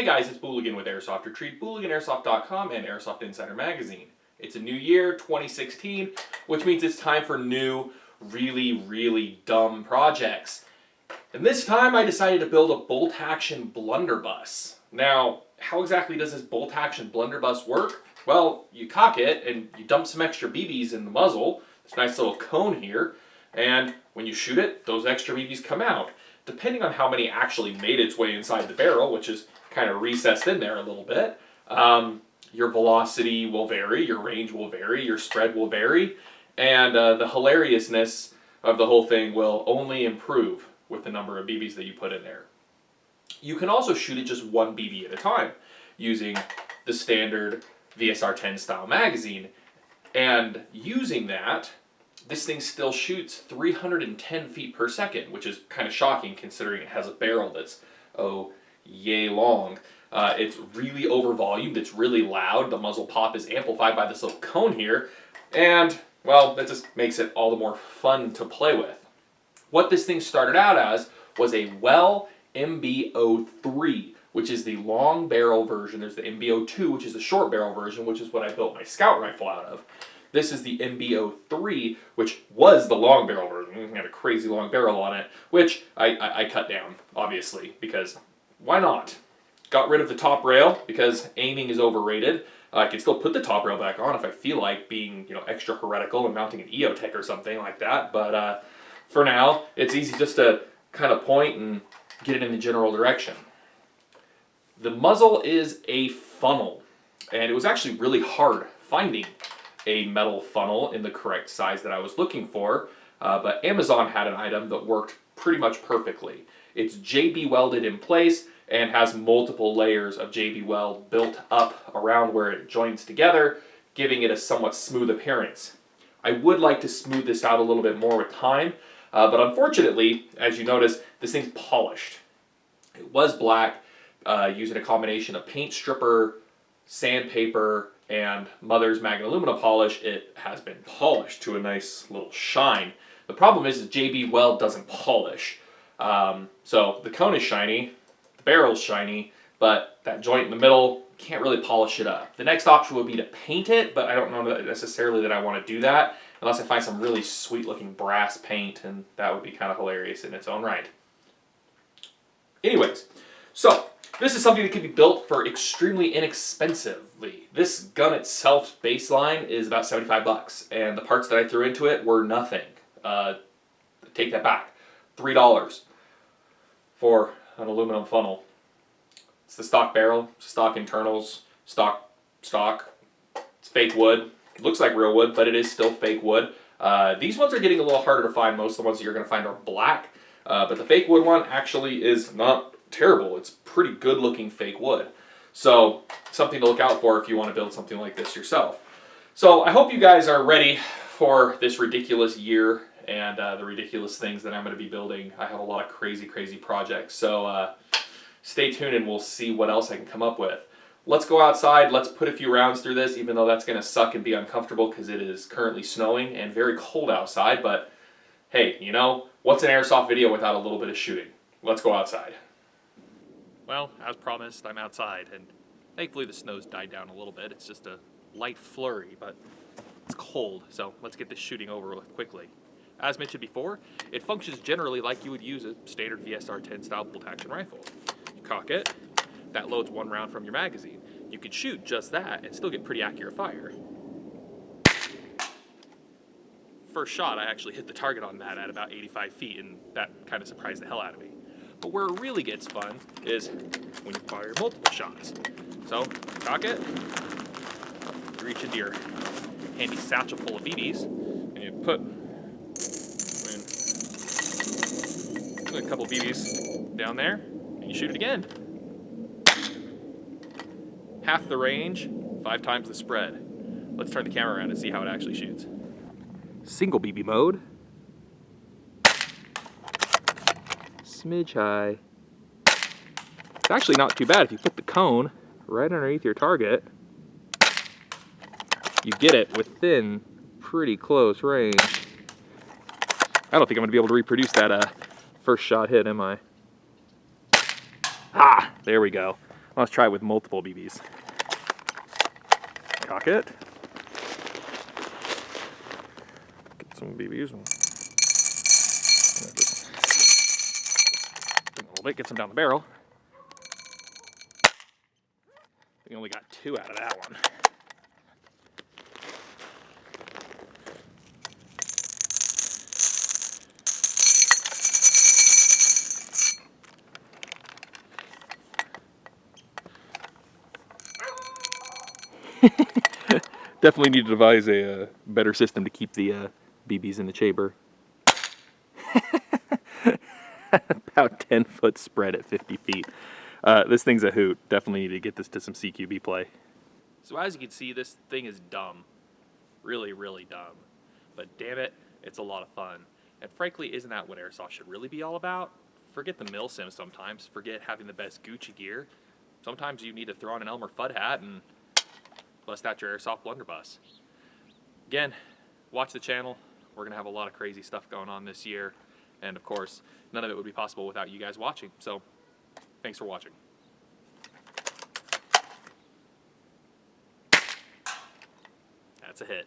Hey guys, it's Booligan with Airsoft Retreat, BooliganAirsoft.com, and Airsoft Insider Magazine. It's a new year, 2016, which means it's time for new, really dumb projects. And this time I decided to build a bolt-action blunderbuss. Now, how exactly does this bolt-action blunderbuss work? Well, you cock it and you dump some extra BBs in the muzzle, this nice little cone here, and when you shoot it, those extra BBs come out. Depending on how many actually made its way inside the barrel, which is kind of recessed in there a little bit, your velocity will vary, your range will vary, your spread will vary, and the hilariousness of the whole thing will only improve with the number of BBs that you put in there. You can also shoot it just one BB at a time using the standard VSR-10 style magazine, and using that, this thing still shoots 310 feet per second, which is kind of shocking considering it has a barrel that's, yay long. It's really over volumed, it's really loud, the muzzle pop is amplified by this little cone here, and, well, that just makes it all the more fun to play with. What this thing started out as was a Well MB03, which is the long barrel version. There's the MB02, which is the short barrel version, which is what I built my scout rifle out of. This is the MB03, which was the long barrel version. It had a crazy long barrel on it, which I cut down, obviously, because why not? Got rid of the top rail because aiming is overrated. I can still put the top rail back on if I feel like being, extra heretical and mounting an EOTech or something like that. But for now, it's easy just to kind of point and get it in the general direction. The muzzle is a funnel, and it was actually really hard finding a metal funnel in the correct size that I was looking for, but Amazon had an item that worked pretty much perfectly. It's JB welded in place and has multiple layers of JB weld built up around where it joins together, giving it a somewhat smooth appearance. I would like to smooth this out a little bit more with time, but unfortunately, as you notice, this thing's polished. It was black, using a combination of paint stripper, sandpaper, and Mother's Magnet Aluminum polish. It has been polished to a nice little shine. The problem is that JB Weld doesn't polish. So the cone is shiny, the barrel's shiny, but that joint in the middle, can't really polish it up. The next option would be to paint it, but I don't know necessarily that I want to do that unless I find some really sweet looking brass paint, and that would be kind of hilarious in its own right. Anyways, so this is something that can be built for extremely inexpensively. This gun itself's baseline is about 75 bucks, and the parts that I threw into it were nothing. Take that back. $3 for an aluminum funnel. It's the stock barrel, stock internals, stock. It's fake wood. It looks like real wood, but it is still fake wood. These ones are getting a little harder to find. Most of the ones that you're going to find are black, but the fake wood one actually is not terrible. It's pretty good looking fake wood. So something to look out for if you want to build something like this yourself. So I hope you guys are ready for this ridiculous year and the ridiculous things that I'm going to be building. I have a lot of crazy projects. So stay tuned and we'll see what else I can come up with. Let's go outside. Let's put a few rounds through this, even though that's going to suck and be uncomfortable because it is currently snowing and very cold outside. But hey, what's an airsoft video without a little bit of shooting? Let's go outside. Well, as promised, I'm outside, and thankfully the snow's died down a little bit. It's just a light flurry, but it's cold, so let's get this shooting over with quickly. As mentioned before, it functions generally like you would use a standard VSR-10 style bolt-action rifle. You cock it, that loads one round from your magazine. You could shoot just that and still get pretty accurate fire. First shot, I actually hit the target on that at about 85 feet, and that kind of surprised the hell out of me. But where it really gets fun is when you fire multiple shots. So, cock it, you reach into your handy satchel full of BBs, and you put a couple of BBs down there, and you shoot it again. Half the range, 5 times the spread. Let's turn the camera around and see how it actually shoots. Single BB mode. Smidge high. It's actually not too bad if you put the cone right underneath your target. You get it within pretty close range. I don't think I'm going to be able to reproduce that first shot hit, am I? Ah, there we go. Let's try it with multiple BBs. Cock it. Get some BBs. A little bit, gets them down the barrel. We only got 2 out of that one. Definitely need to devise a better system to keep the BBs in the chamber. About 10-foot spread at 50 feet. This thing's a hoot. Definitely need to get this to some CQB play. So as you can see, this thing is dumb. Really, really dumb. But damn it, it's a lot of fun. And frankly, isn't that what Airsoft should really be all about? Forget the mil sim sometimes. Forget having the best Gucci gear. Sometimes you need to throw on an Elmer Fudd hat and bust out your Airsoft Blunderbuss. Again, watch the channel. We're going to have a lot of crazy stuff going on this year. And of course, none of it would be possible without you guys watching. So, thanks for watching. That's a hit.